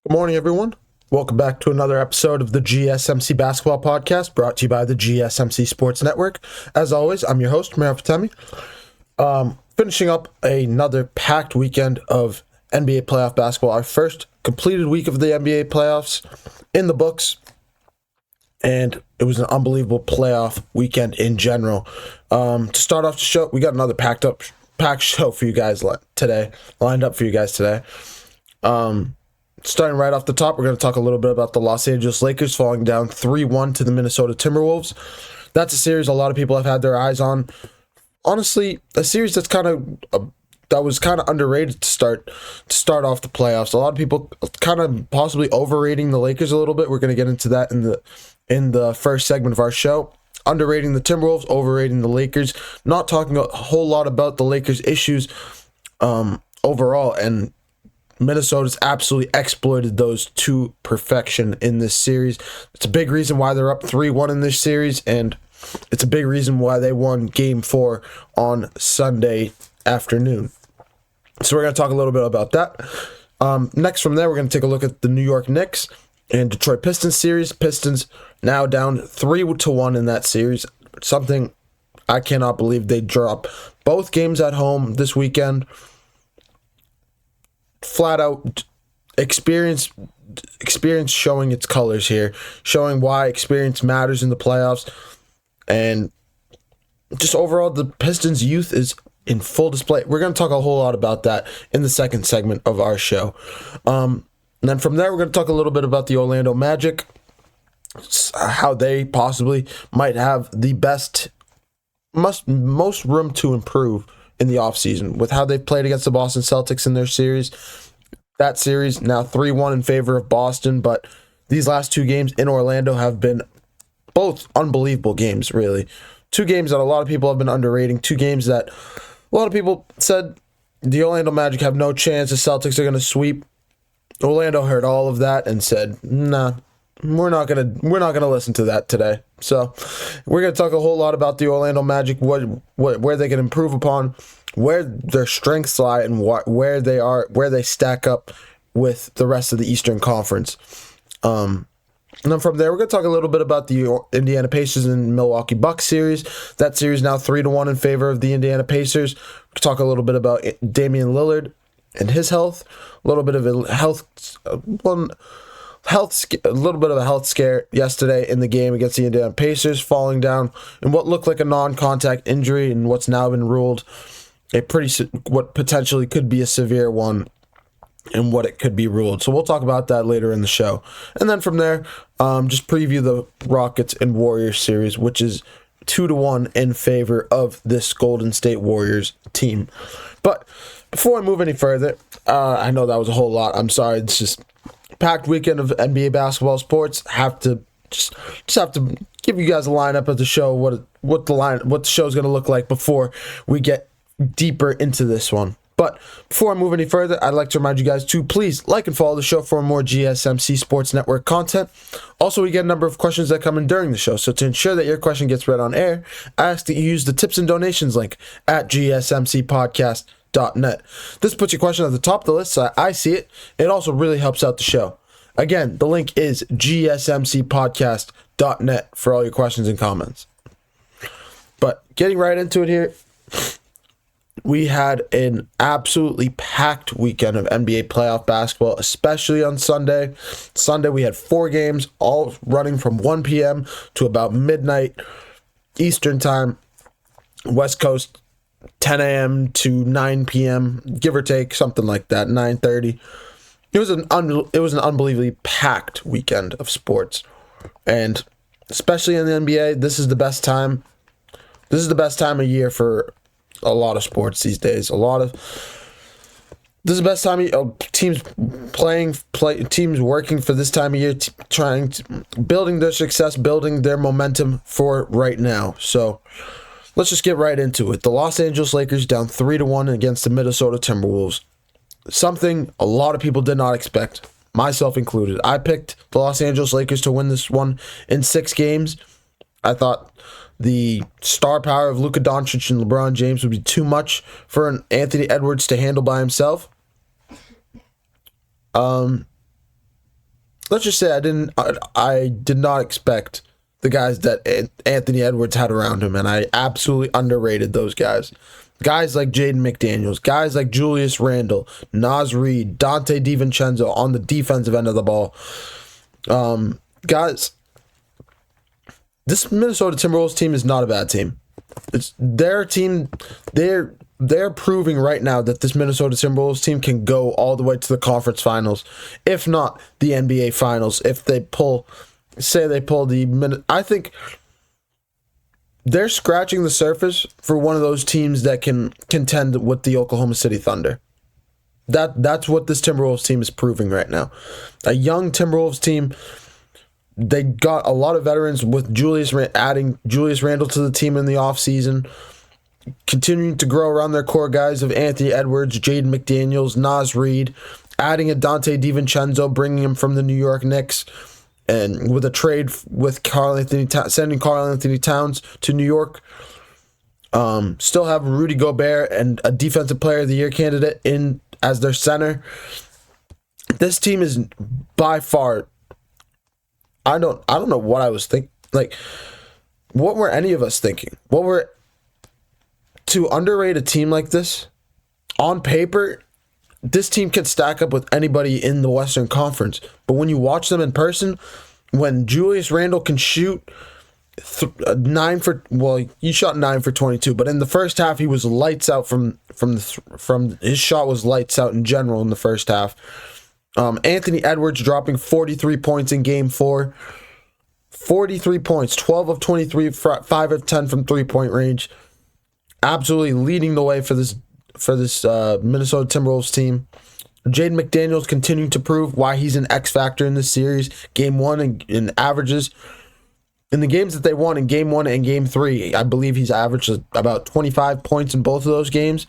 Good morning, everyone. Welcome back to another episode of the GSMC Basketball Podcast, brought to you by the GSMC Sports Network. As always, I'm your host, Mayor Fatemi. Finishing up another packed weekend of NBA playoff basketball. Our first completed week of the NBA playoffs in the books, and it was an unbelievable playoff weekend in general. To start off the show, we got another packed show for you guys lined up for you guys today. Starting right off the top, we're going to talk a little bit about the Los Angeles Lakers falling down 3-1 to the Minnesota Timberwolves. That's a series a lot of people have had their eyes on. Honestly, a series that's that was kind of underrated to start off the playoffs. A lot of people kind of possibly overrating the Lakers a little bit. We're going to get into that in the first segment of our show. Underrating the Timberwolves, overrating the Lakers. Not talking a whole lot about the Lakers' issues overall, and Minnesota's absolutely exploited those to perfection in this series. It's a big reason why they're up 3-1 in this series, and it's a big reason why they won Game 4 on Sunday afternoon. So we're going to talk a little bit about that. Next from there, we're going to take a look at the New York Knicks and Detroit Pistons series. Pistons now down 3-1 in that series. Something I cannot believe they drop both games at home this weekend. Flat out experience showing its colors here, showing why experience matters in the playoffs, and just overall the Pistons' youth is in full display. We're going to talk a whole lot about that in the second segment of our show. And then from there, we're going to talk a little bit about the Orlando Magic, how they possibly might have the most room to improve in the offseason with how they've played against the Boston Celtics in their series. That series now 3-1 in favor of Boston, but these last two games in Orlando have been both unbelievable games, really. Two games that a lot of people have been underrating, two games that a lot of people said the Orlando Magic have no chance, the Celtics are going to sweep. Orlando heard all of that and said, nah, we're not gonna listen to that today. So we're gonna talk a whole lot about the Orlando Magic, where they can improve upon, where their strengths lie, and where they stack up with the rest of the Eastern Conference. And then from there, we're gonna talk a little bit about the Indiana Pacers and Milwaukee Bucks series. That series now 3-1 in favor of the Indiana Pacers. We'll talk a little bit about Damian Lillard and his health, a little bit of a health scare yesterday in the game against the Indiana Pacers, falling down in what looked like a non-contact injury and what's now been ruled what potentially could be a severe one, and what it could be ruled. So we'll talk about that later in the show. And then from there, just preview the Rockets and Warriors series, which is 2-1 in favor of this Golden State Warriors team. But before I move any further, I know that was a whole lot. I'm sorry. It's just packed weekend of NBA basketball sports. Have to give you guys a lineup of the show, what the show is going to look like before we get deeper into this one. But before I move any further, I'd like to remind you guys to please like and follow the show for more GSMC Sports Network content. Also, we get a number of questions that come in during the show, so to ensure that your question gets read on air, I ask that you use the tips and donations link at gsmcpodcast.net. This puts your question at the top of the list so I see it. It also really helps out the show. Again, the link is gsmcpodcast.net for all your questions and comments. But getting right into it here, we had an absolutely packed weekend of NBA playoff basketball, especially on Sunday. Sunday, we had 4 games, all running from 1 p.m. to about midnight Eastern time. West Coast, 10 a.m. to 9 p.m., give or take, something like that, 9:30. It was an unbelievably packed weekend of sports. And especially in the NBA, this is the best time. This is the best time of year for a lot of sports these days. This is the best time of teams teams working for this time of year, building their success, building their momentum for right now. So let's just get right into it. The Los Angeles Lakers down 3-1 against the Minnesota Timberwolves. Something a lot of people did not expect, myself included. I picked the Los Angeles Lakers to win this one in 6 games. I thought the star power of Luka Dončić and LeBron James would be too much for an Anthony Edwards to handle by himself. let's just say I did not expect the guys that Anthony Edwards had around him, and I absolutely underrated those guys. Guys like Jaden McDaniels, guys like Julius Randle, Naz Reid, Dante DiVincenzo on the defensive end of the ball. Guys, this Minnesota Timberwolves team is not a bad team. It's their team. They're proving right now that this Minnesota Timberwolves team can go all the way to the conference finals, if not the NBA finals. If they pull I think they're scratching the surface for one of those teams that can contend with the Oklahoma City Thunder. That's what this Timberwolves team is proving right now. A young Timberwolves team. They got a lot of veterans with adding Julius Randle to the team in the offseason, continuing to grow around their core guys of Anthony Edwards, Jaden McDaniels, Naz Reid, adding a Dante DiVincenzo, bringing him from the New York Knicks, and with a trade with sending Karl Anthony Towns to New York. Still have Rudy Gobert and a Defensive Player of the Year candidate in as their center. This team is by far. I don't know what I was thinking. Like, what were any of us thinking? To underrate a team like this? On paper, this team can stack up with anybody in the Western Conference. But when you watch them in person, when Julius Randle can shoot he shot 9 for 22, but in the first half he was lights out from his shot was lights out in general in the first half. Anthony Edwards dropping 43 points in Game 4. 43 points, 12 of 23, 5 of 10 from three-point range. Absolutely leading the way for this Minnesota Timberwolves team. Jaden McDaniels continuing to prove why he's an X factor in this series. Game 1 in averages. In the games that they won in Game 1 and Game 3, I believe he's averaged about 25 points in both of those games.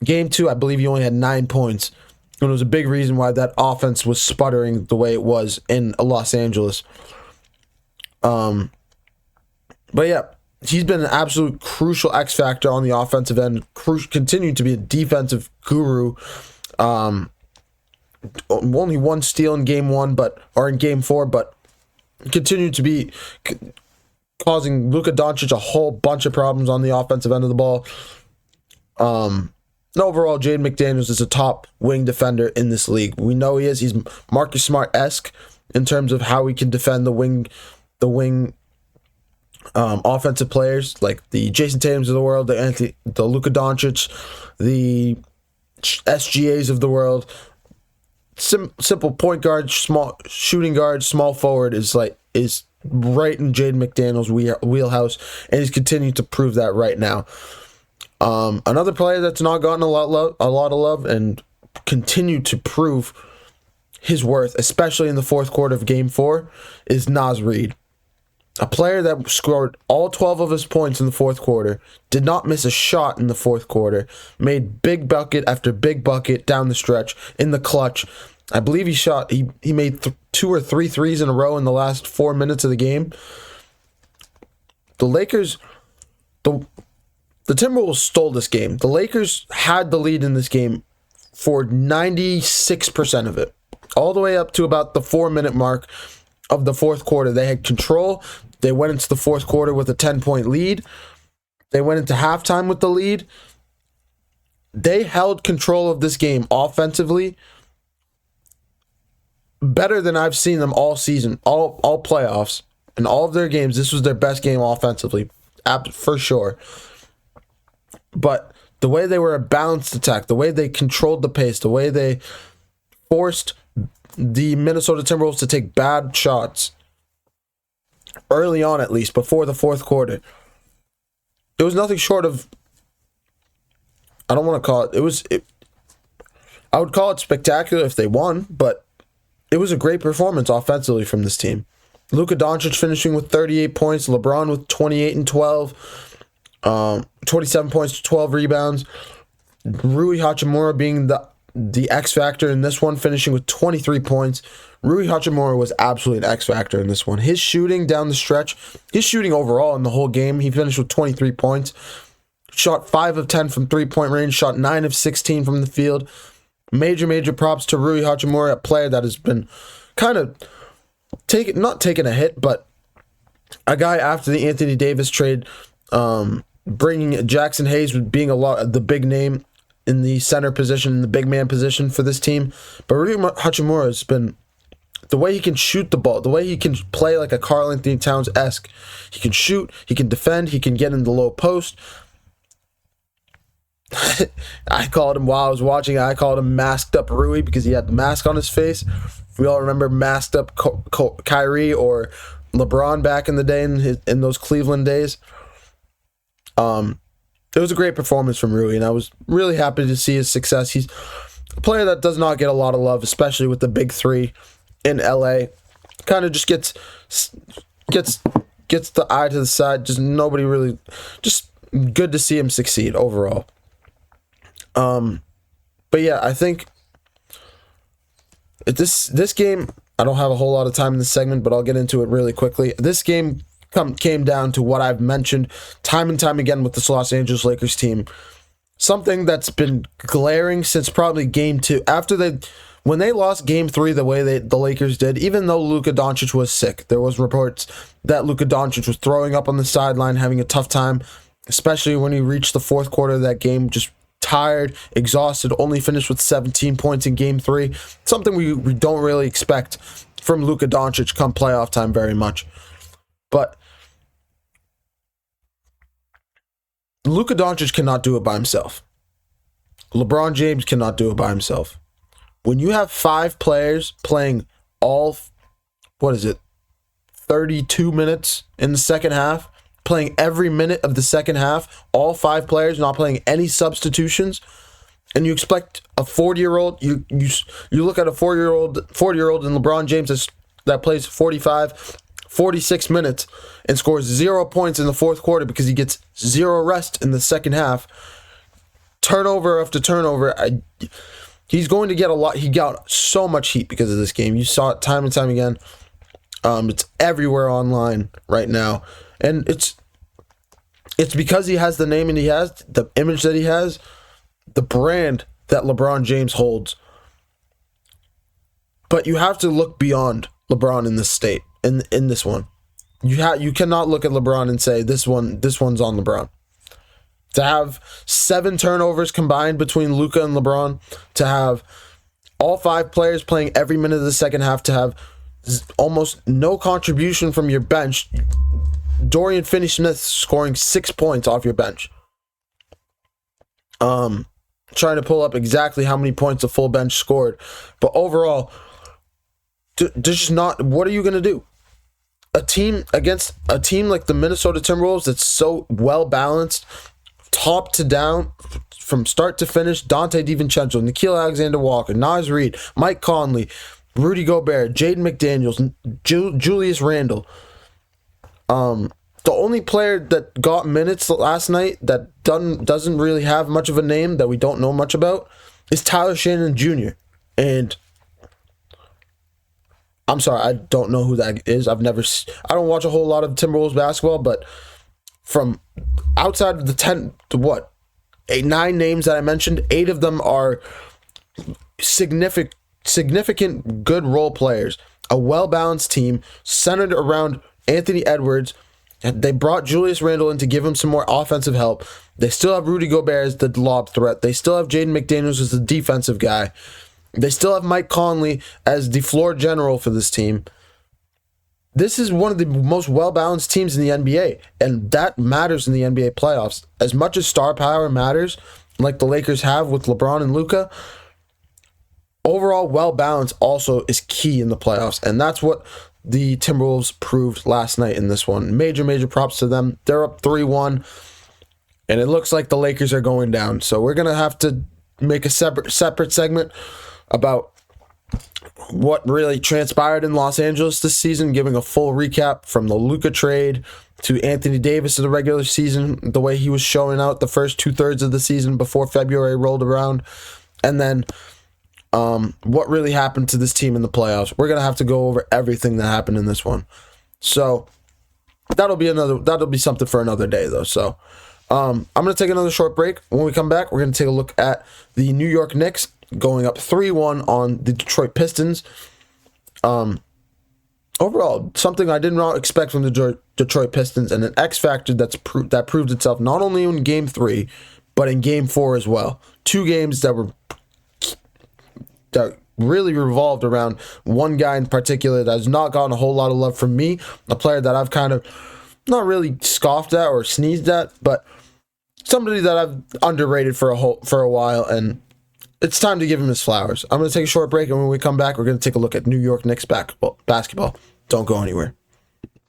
Game 2, I believe he only had 9 points. And it was a big reason why that offense was sputtering the way it was in Los Angeles. But yeah, he's been an absolute crucial X factor on the offensive end. Continuing to be a defensive guru. Only one steal in Game 1, in Game 4, but continued to be causing Luka Dončić a whole bunch of problems on the offensive end of the ball. Overall, Jaden McDaniels is a top wing defender in this league. We know he is. He's Marcus Smart-esque in terms of how he can defend the wing offensive players like the Jason Tatums of the world, the Luka Dončić, the SGAs of the world. Simple point guard, small shooting guard, small forward is right in Jaden McDaniels' wheelhouse, and he's continuing to prove that right now. Another player that's not gotten a lot of love and continued to prove his worth, especially in the fourth quarter of Game 4, is Naz Reid. A player that scored all 12 of his points in the fourth quarter, did not miss a shot in the fourth quarter, made big bucket after big bucket down the stretch in the clutch. I believe he made 2 or 3 threes in a row in the last 4 minutes of the game. The Timberwolves stole this game. The Lakers had the lead in this game for 96% of it. All the way up to about the 4-minute mark of the fourth quarter. They had control. They went into the fourth quarter with a 10-point lead. They went into halftime with the lead. They held control of this game offensively better than I've seen them all season, all playoffs. In all of their games, this was their best game offensively, for sure. But the way they were a balanced attack, the way they controlled the pace, the way they forced the Minnesota Timberwolves to take bad shots early on, at least before the fourth quarter, it was nothing short of, I don't want to call it, I would call it spectacular if they won, but it was a great performance offensively from this team. Luka Dončić finishing with 38 points, LeBron with 28 and 12, 27 points, 12 rebounds. Rui Hachimura being the X factor in this one, finishing with 23 points. Rui Hachimura was absolutely an X factor in this one. His shooting down the stretch, his shooting overall in the whole game, he finished with 23 points. Shot 5 of 10 from three-point range, shot 9 of 16 from the field. Major props to Rui Hachimura, a player that has been kind of not taking a hit, but a guy after the Anthony Davis trade, bringing Jackson Hayes with being the big name in the center position, in the big man position for this team. But Rui Hachimura has been, the way he can shoot the ball, the way he can play like a Karl Anthony Towns-esque. He can shoot, he can defend, he can get in the low post. I called him, while I was watching, I called him masked up Rui because he had the mask on his face. We all remember masked up Kyrie or LeBron back in the day, in those Cleveland days. It was a great performance from Rui, and I was really happy to see his success. He's a player that does not get a lot of love, especially with the big three in LA. Kind of just gets the eye to the side. Just nobody really, just good to see him succeed overall. But yeah, I think this game, I don't have a whole lot of time in this segment, but I'll get into it really quickly. This game came down to what I've mentioned time and time again with this Los Angeles Lakers team. Something that's been glaring since probably game 2. When they lost game 3 the way the Lakers did, even though Luka Dončić was sick, there was reports that Luka Dončić was throwing up on the sideline, having a tough time, especially when he reached the fourth quarter of that game, just tired, exhausted, only finished with 17 points in game 3. Something we don't really expect from Luka Dončić come playoff time very much. But Luka Dončić cannot do it by himself. LeBron James cannot do it by himself. When you have 5 players playing 32 minutes in the second half, playing every minute of the second half, all 5 players not playing any substitutions, and you expect a 40-year-old, you look at a 40-year-old in LeBron James that plays 46 minutes and scores 0 points in the fourth quarter because he gets 0 rest in the second half. Turnover after turnover. He's going to get a lot. He got so much heat because of this game. You saw it time and time again. It's everywhere online right now. And it's because he has the name and he has the image that he has, the brand that LeBron James holds. But you have to look beyond LeBron in this state. In this one, you cannot look at LeBron and say this one's on LeBron. To have 7 turnovers combined between Luka and LeBron, to have all 5 players playing every minute of the second half, to have almost no contribution from your bench, Dorian Finney-Smith scoring 6 points off your bench. Trying to pull up exactly how many points the full bench scored, but overall, just not. What are you going to do? Against a team like the Minnesota Timberwolves that's so well balanced, top to down, from start to finish. Dante DiVincenzo, Nickeil Alexander-Walker, Naz Reid, Mike Conley, Rudy Gobert, Jaden McDaniels, Julius Randle. The only player that got minutes last night that doesn't really have much of a name, that we don't know much about, is Tyler Shannon Jr. And I'm sorry, I don't know who that is. I don't watch a whole lot of Timberwolves basketball, but from outside of the 9 names that I mentioned, 8 of them are significant good role players. A well-balanced team centered around Anthony Edwards. They brought Julius Randle in to give him some more offensive help. They still have Rudy Gobert as the lob threat. They still have Jaden McDaniels as the defensive guy. They still have Mike Conley as the floor general for this team. This is one of the most well-balanced teams in the NBA, and that matters in the NBA playoffs. As much as star power matters, like the Lakers have with LeBron and Luka, overall well-balanced also is key in the playoffs, and that's what the Timberwolves proved last night in this one. Major props to them. They're up 3-1, and it looks like the Lakers are going down. So we're going to have to make a separate segment about what really transpired in Los Angeles this season, giving a full recap from the Luka trade to Anthony Davis in the regular season, the way he was showing out the first 2/3 of the season before February rolled around, and then what really happened to this team in the playoffs. We're going to have to go over everything that happened in this one. So that'll be something for another day, though. So I'm going to take another short break. When we come back, we're going to take a look at the New York Knicks going up 3-1 on the Detroit Pistons. Overall, something I did not expect from the Detroit Pistons, and an X factor that proved itself not only in Game 3, but in Game 4 as well. 2 games that really revolved around one guy in particular that has not gotten a whole lot of love from me, a player that I've kind of not really scoffed at or sneezed at, but somebody that I've underrated for a while, and it's time to give him his flowers. I'm going to take a short break, and when we come back, we're going to take a look at New York Knicks basketball. Don't go anywhere.